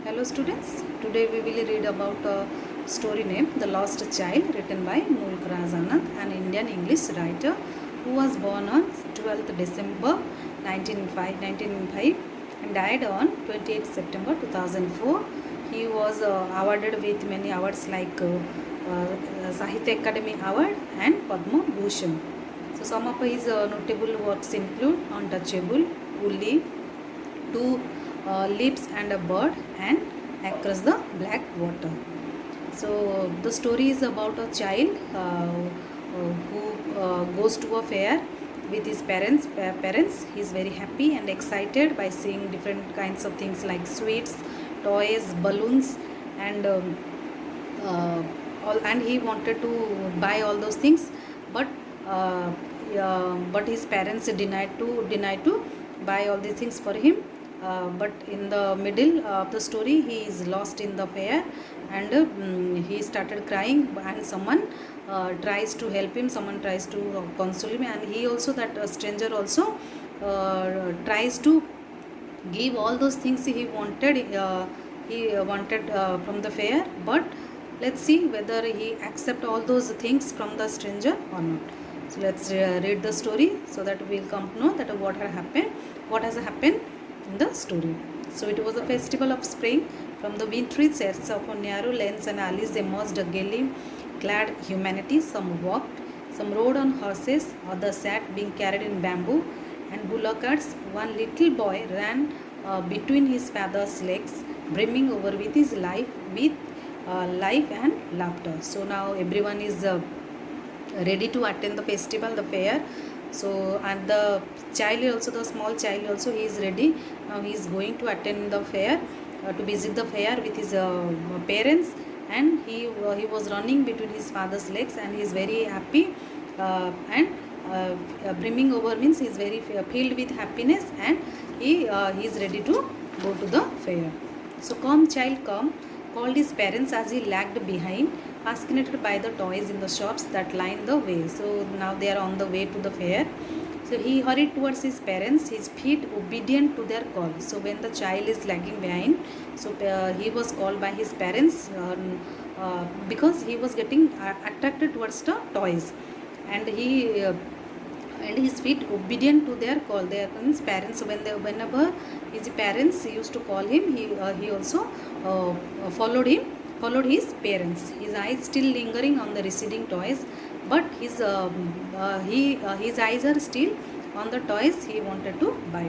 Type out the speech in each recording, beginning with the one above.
Hello students, today we will read about a story named The Lost Child written by Mulk Raj Anand, an Indian English writer who was born on 12th December 1905 and died on 28th September 2004. He was awarded with many awards like Sahitya Academy Award and Padma Bhushan. So some of his notable works include Untouchable, Woolly, Two Lips and a Bird, and Across the Black Water. So the story is about a child who goes to a fair with his parents. He is very happy and excited by seeing different kinds of things like sweets, toys, balloons, and and he wanted to buy all those things, but his parents denied to buy all these things for him. But in the middle of the story, he is lost in the fair, and he started crying, and someone tries to help him, someone tries to console him, and he also, that stranger also tries to give all those things he wanted from the fair. But let's see whether he accept all those things from the stranger or not. So let's read the story so that we'll come to know that what has happened in the story. So it was a festival of spring. From the wintry sets of narrow lanes and alleys emerged a gaily clad humanity. Some walked, some rode on horses, others sat being carried in bamboo and bullock carts. One little boy ran between his father's legs, brimming over with his life and laughter. So now everyone is ready to attend the festival, the fair. So and the child also, the small child also, he is ready. Now he is going to attend the fair, to visit the fair with his parents, and he was running between his father's legs, and he is very happy, and brimming over means he is very filled with happiness, and he is ready to go to the fair. So come child come, called his parents as he lagged behind, fascinated by the toys in the shops that lined the way. So now they are on the way to the fair. So he hurried towards his parents, his feet obedient to their call. So when the child is lagging behind, so he was called by his parents because he was getting attracted towards the toys, and and his feet obedient to their call. Their parents, whenever his parents used to call him, he also followed his parents. His eyes still lingering on the receding toys, but his eyes are still on the toys he wanted to buy.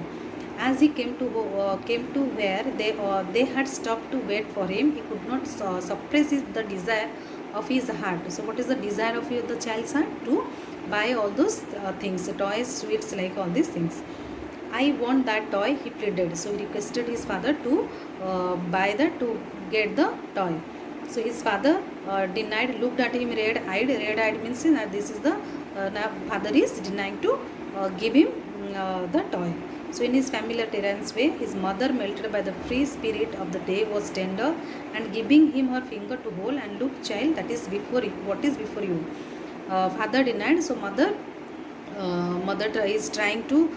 As he came to where they had stopped to wait for him, he could not suppress the desire of his heart. So what is the desire of the child's heart? To buy all those things, toys, sweets, like all these things. I want that toy, he pleaded. So he requested his father to to get the toy. So his father denied, looked at him red-eyed. Red-eyed means that this is the father is denying to give him the toy. So in his familiar Terence way, his mother, melted by the free spirit of the day, was tender and giving him her finger to hold, and look child, that is before you. What is before you? Father denied. So mother is trying to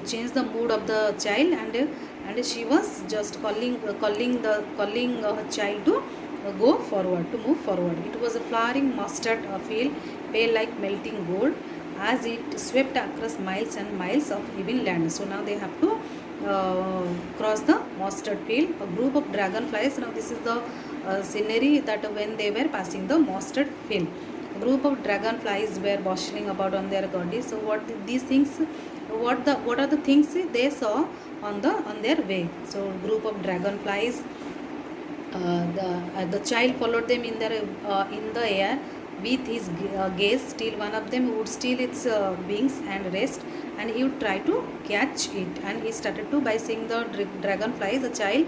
change the mood of the child, and she was just calling her child to move forward. It was a flowering mustard field, pale like melting gold, as it swept across miles and miles of even land. So now they have to cross the mustard field. A group of dragonflies. Now this is the scenery that when they were passing the mustard field. A group of dragonflies were bustling about on their bodies. So what are the things they saw on their way? So group of dragonflies. The child followed them in the air with his gaze, till one of them would steal its wings and rest, and he would try to catch it. And he started to, by seeing the dragonflies, the child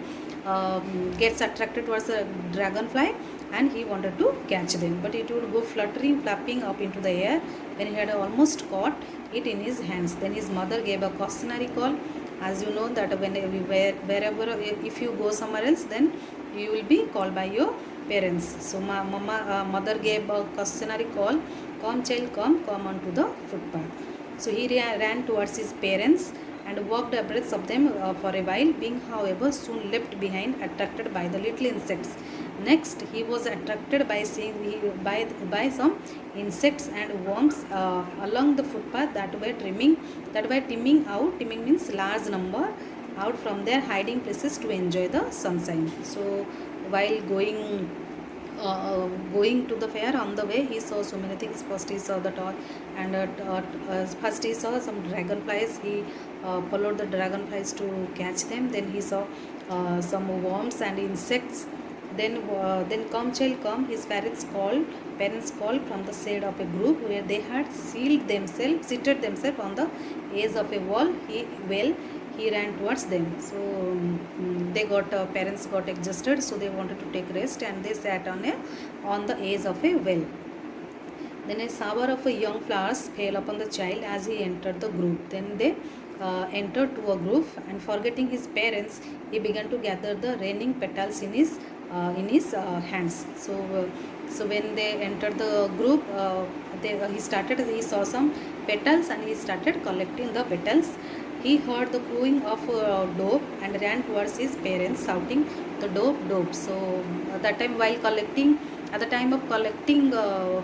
gets attracted towards the dragonfly, and he wanted to catch them, but it would go fluttering, flapping up into the air. When he had almost caught it in his hands, then his mother gave a cautionary call. As you know that wherever, if you go somewhere else, then you will be called by your parents. So mother gave a cautionary call, come child come onto the footpath. So he ran towards his parents, and walked abreast of them for a while, being, however, soon left behind, attracted by the little insects. Next, he was attracted by seeing by some insects and worms along the footpath that were teeming out. Teeming means large number, out from their hiding places to enjoy the sunshine. So, while going to the fair, on the way he saw so many things. First he saw the torch, and first he saw some dragonflies. He followed the dragonflies to catch them. Then he saw some worms and insects. Then come child come, his parents called from the shade of a group where they had seated themselves on the edge of a he ran towards them. So parents got exhausted, so they wanted to take rest, and they sat on the edge of a well. Then a shower of young flowers fell upon the child as he entered the group. Then they entered to a group, and forgetting his parents, he began to gather the raining petals in his hands. So when they entered the group, he saw some petals, and he started collecting the petals. He heard the cooing of dove and ran towards his parents, shouting, "The dove, dove!" So at the time of collecting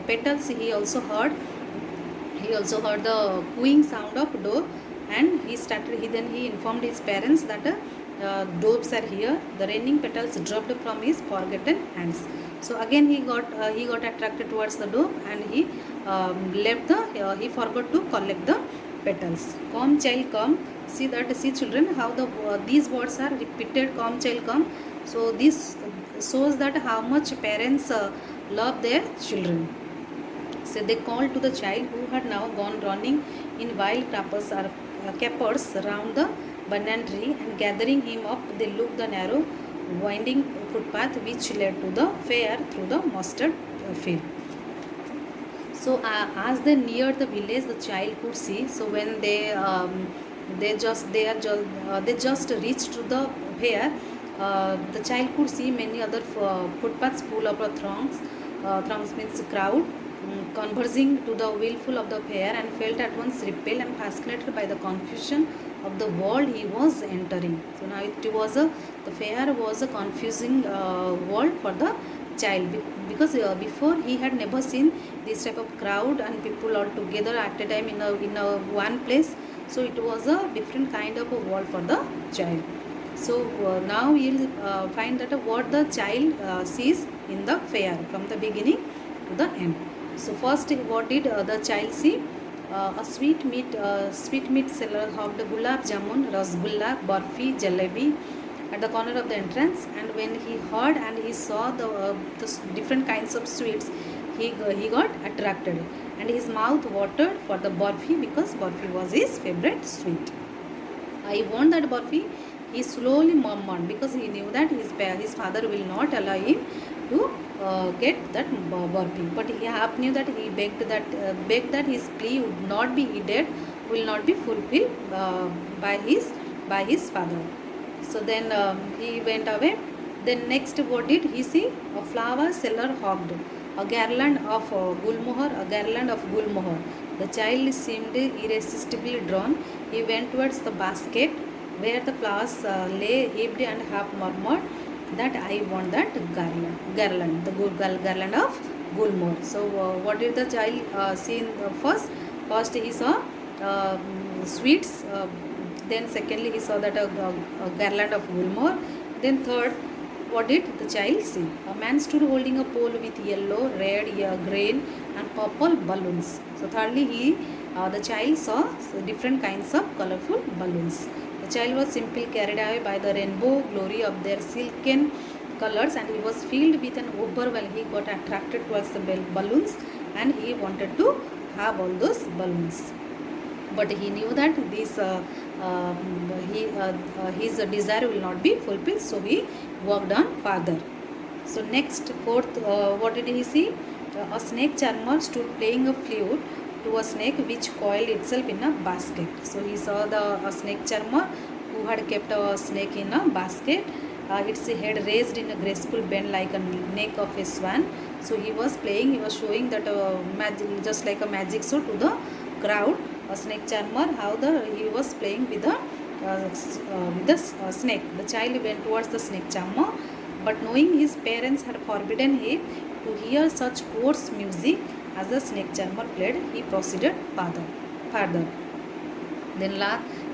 petals, he also heard the cooing sound of dove, and he informed his parents that doves are here. The raining petals dropped from his forgotten hands. So again he got attracted towards the dove, and he forgot to collect the petals. Come child come. See children, how these words are repeated. Come child come. So this shows that how much parents love their children. So they called to the child, who had now gone running in wild capers around the banyan tree, and gathering him up, they looked the narrow winding footpath which led to the fair through the mustard field. So as they neared the village, the child could see. So when they just reached to the fair, the child could see many other footpaths full of throngs. Throngs means crowd, conversing to the willful of the fair, and felt at once repelled and fascinated by the confusion of the world he was entering. So now the fair was a confusing world for the child, because before he had never seen this type of crowd and people all together at a time in a one place. So it was a different kind of a world for the child. So now you'll find that what the child sees in the fair from the beginning to the end. So first, what did the child see? A sweet meat seller hawked gulab jamun, rasgulla, barfi, jalebi at the corner of the entrance. And when he heard and he saw the different kinds of sweets, he got attracted, and his mouth watered for the barfi, because barfi was his favorite sweet. I want that barfi. He slowly murmured, because he knew that his father will not allow him to get that barfi. But he half knew that he begged that his plea would not be heeded, will not be fulfilled by his father. So then he went away. Then next, what did he see? A flower seller hawked a garland of gulmohar. The child seemed irresistibly drawn. He went towards the basket where the flowers lay heaped, and half murmured that I want that garland, the garland of gulmohar. So what did the child see first? First he saw sweets. Then secondly he saw that a garland of gulmohar. Then third, what did the child see? A man stood holding a pole with yellow, red, green and purple balloons. So thirdly, the child saw different kinds of colorful balloons. The child was simply carried away by the rainbow glory of their silken colors, and he was filled with an overwhelm. He got attracted towards the balloons, and he wanted to have all those balloons. But he knew that his desire will not be fulfilled, so he walked on further. So next, fourth, what did he see? A snake charmer stood playing a flute to a snake which coiled itself in a basket. So he saw a snake charmer who had kept a snake in a basket. Its head raised in a graceful bend like a neck of a swan. So he was showing that just like a magic show to the crowd. a snake charmer, how he was playing with the snake. The child went towards the snake charmer, but knowing his parents had forbidden him to hear such coarse music as the snake charmer played, he proceeded farther. Then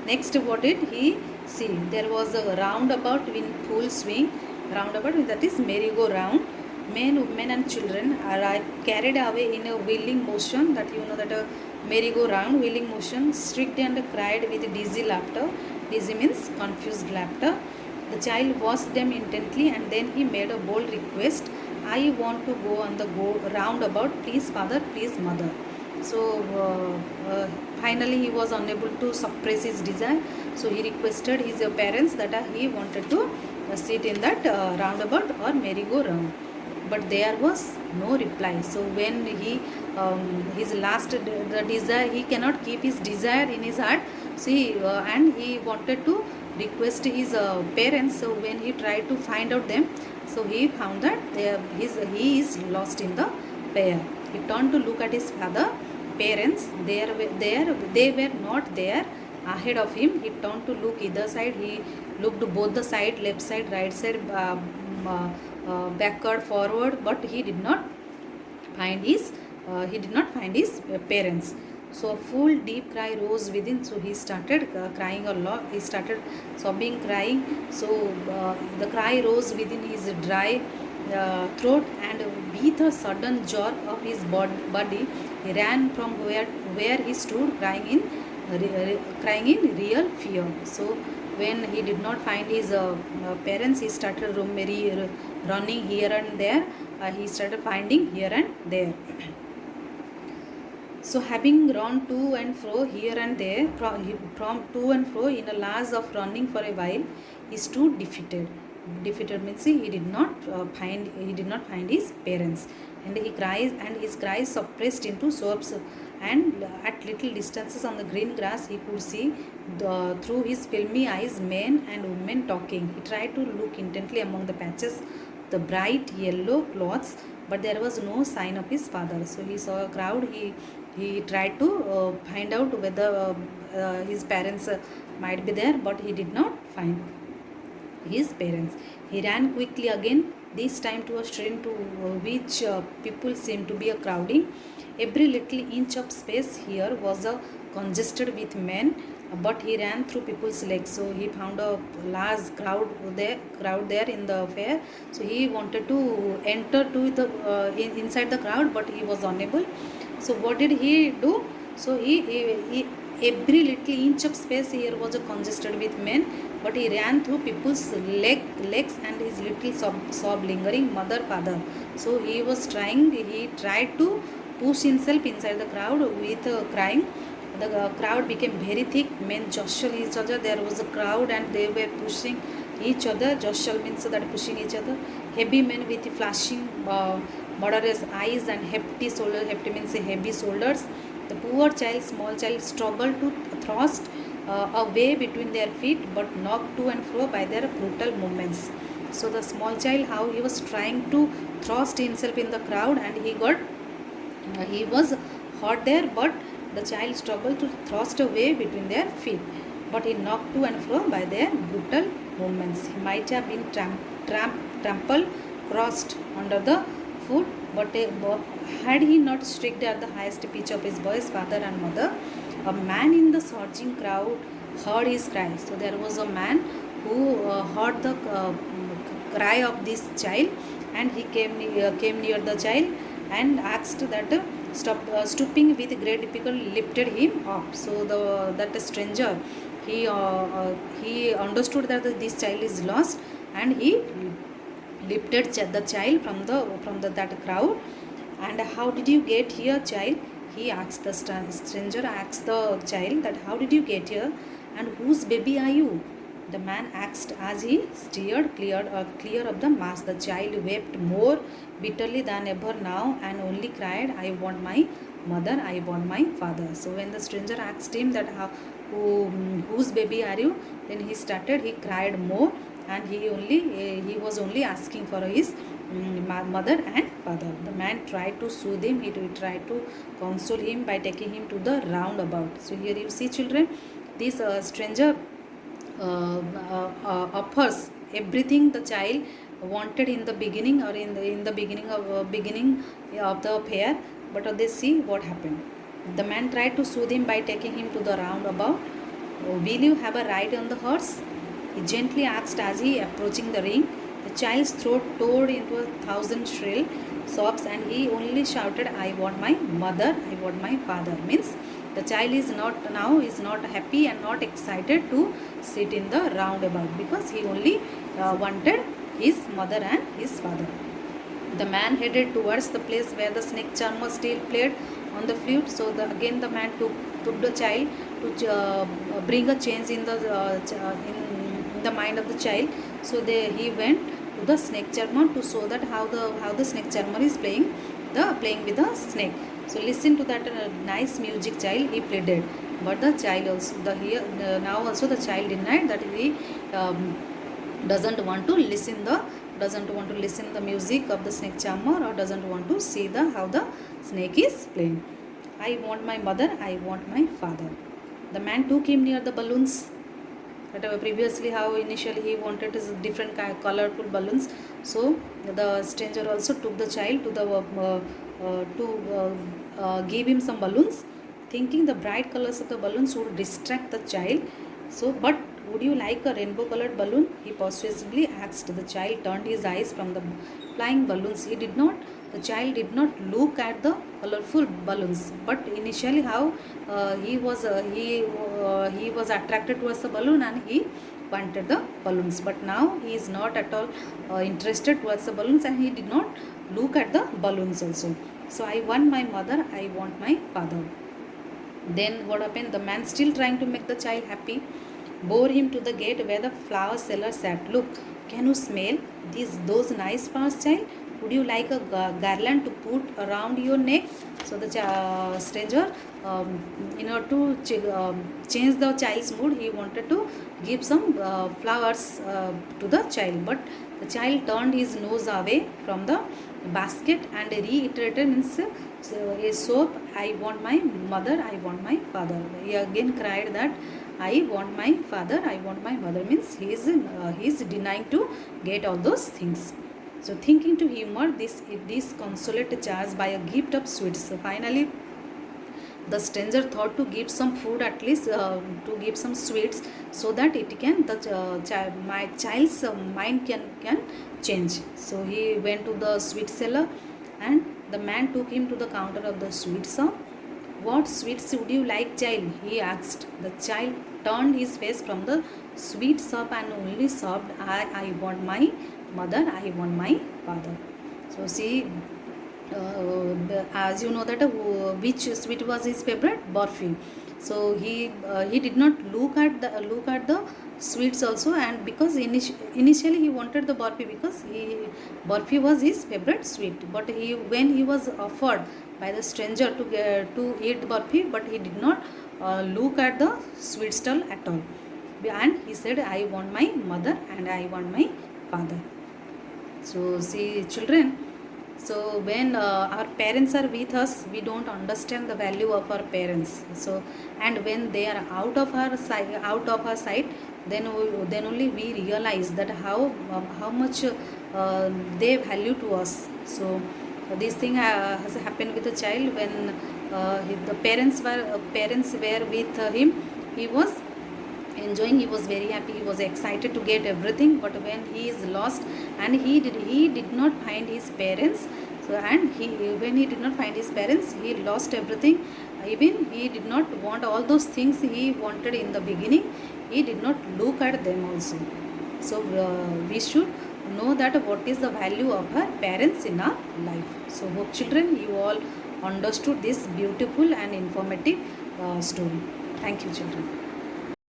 next, what did he see? There was a roundabout in full swing. Roundabout, that is merry-go-round. Men, women and children are carried away in a wheeling motion. That you know that a merry-go-round wheeling motion, strict and cried with dizzy laughter. Dizzy means confused laughter. The child watched them intently and then he made a bold request. I want to go on the roundabout. Please, father, please, mother. So finally he was unable to suppress his desire, so he requested his parents that he wanted to sit in that roundabout or merry-go-round, but there was no reply. So when he his last the desire, he cannot keep his desire in his heart. See, and he wanted to request his parents. So when he tried to find out them, so he found that he is lost in the prayer. He turned to look at his father. Parents, they were not there ahead of him. He turned to look either side. He looked both the side, left side, right side, backward, forward, but he did not find his parents. So a full deep cry rose within. So he started crying a lot. He started sobbing, crying. So the cry rose within his dry throat, and with a sudden jerk of his body, he ran from where he stood, crying in real fear. So when he did not find his parents, he started running here and there. He started finding here and there. So having run to and fro here and there, from to and fro in a lash of running for a while, he stood defeated. Defeated means he did not find his parents, and his cries suppressed into sobs. And at little distances on the green grass, he could see through his filmy eyes men and women talking. He tried to look intently among the patches, the bright yellow cloths, but there was no sign of his father. So he saw a crowd. He tried to find out whether his parents might be there, but he did not find his parents. He ran quickly again, this time to a stream to which people seemed to be crowding. Every little inch of space here was congested with men, but he ran through people's legs. So he found a large crowd there in the fair. So he wanted to enter to the inside the crowd, but he was unable. So what did he do? So he every little inch of space here was congested with men, but he ran through people's legs, and his little sob lingering, mother, father. So he tried to push himself inside the crowd with crying. The crowd became very thick. Men jostled each other. There was a crowd and they were pushing each other. Jostle means that pushing each other. Heavy men with flashing murderous eyes and hefty shoulders. Hefty means heavy shoulders. The poor child, small child, struggled to thrust a way between their feet, but knocked to and fro by their brutal movements. So the small child, how he was trying to thrust himself in the crowd, and he was hot there, but the child struggled to thrust a way between their feet, but he knocked to and fro by their brutal movements. He might have been trampled, crossed under the foot, but had he not shrieked at the highest pitch of his voice, father and mother, a man in the surging crowd heard his cry. So there was a man who heard the cry of this child, and he came near the child and asked that stooping with great difficulty lifted him up. So that stranger, he understood that this child is lost, and he lifted the child from that crowd. And how did you get here, child? He asked the stranger asked the child that how did you get here, and whose baby are you? The man asked as he steered clear of the mass. The child wept more bitterly than ever now and only cried, I want my mother, I want my father. So when the stranger asked him that whose baby are you, then he cried more, and he was only asking for his mother and father. The man tried to soothe him, he tried to console him by taking him to the roundabout. So here you see, children, this stranger offers everything the child wanted in the beginning, or in the beginning of the affair. But they see what happened. The man tried to soothe him by taking him to the roundabout. Will you have a ride on the horse? He gently asked as he approaching the ring. The child's throat tore into 1,000 shrill sobs, and he only shouted, "I want my mother, I want my father." Means the child is not happy and not excited to sit in the roundabout, because he only wanted his mother and his father. The man headed towards the place where the snake charmer still played on the flute. So again the man took the child to bring a change in the mind of the child. So he went to the snake charmer to show that how the snake charmer is playing with the snake. So listen to that nice music, child, he pleaded. But the child also now also the child denied that he doesn't want to listen the music of the snake charmer, or doesn't want to see how the snake is playing. I want my mother, I want my father. The man took him near the balloons. Whatever previously how initially he wanted is different colorful balloons. So the stranger also took the child to give him some balloons, thinking the bright colors of the balloons would distract the child. So, but would you like a rainbow colored balloon? He persuasively asked. The child turned his eyes from the flying balloons. The child did not look at the colorful balloons, but initially how he was attracted towards the balloon, and he wanted the balloons. But now he is not at all interested towards the balloons, and he did not look at the balloons also. So I want my mother, I want my father. Then what happened? The man, still trying to make the child happy, bore him to the gate where the flower seller sat. Look, can you smell those nice flowers, child? Would you like a garland to put around your neck? So the stranger, in order to change the child's mood, he wanted to give some flowers to the child. But the child turned his nose away from the basket and reiterated a soap, I want my mother, I want my father. He again cried that I want my father, I want my mother. Means he is denying to get all those things. So thinking to humor this disconsolate charge by a gift of sweets. So finally the stranger thought to give some food, at least to give some sweets, so that it can my child's mind can change. So he went to the sweet seller, and the man took him to the counter of the sweet shop. What sweets would you like, child? He asked. The child turned his face from the sweet shop and only sobbed, I want my mother, I want my father. So see, as you know that which sweet was his favorite? Barfi. So he did not look at the sweets also, and because initially he wanted the barfi, because barfi was his favorite sweet. But when he was offered by the stranger to eat barfi, but he did not look at the sweet stall at all, and he said, I want my mother and I want my father. So see, children, so when our parents are with us, we don't understand the value of our parents. So, and when they are out of our sight, then only we realize that how much they value to us. So this thing has happened with the child. When the parents were with him, he was enjoying, he was very happy, he was excited to get everything. But when he is lost and he did not find his parents, so and when he did not find his parents, he lost everything. Even he did not want all those things he wanted in the beginning, he did not look at them also. So we should know that what is the value of our parents in our life. So hope, children, you all understood this beautiful and informative story. Thank you, children.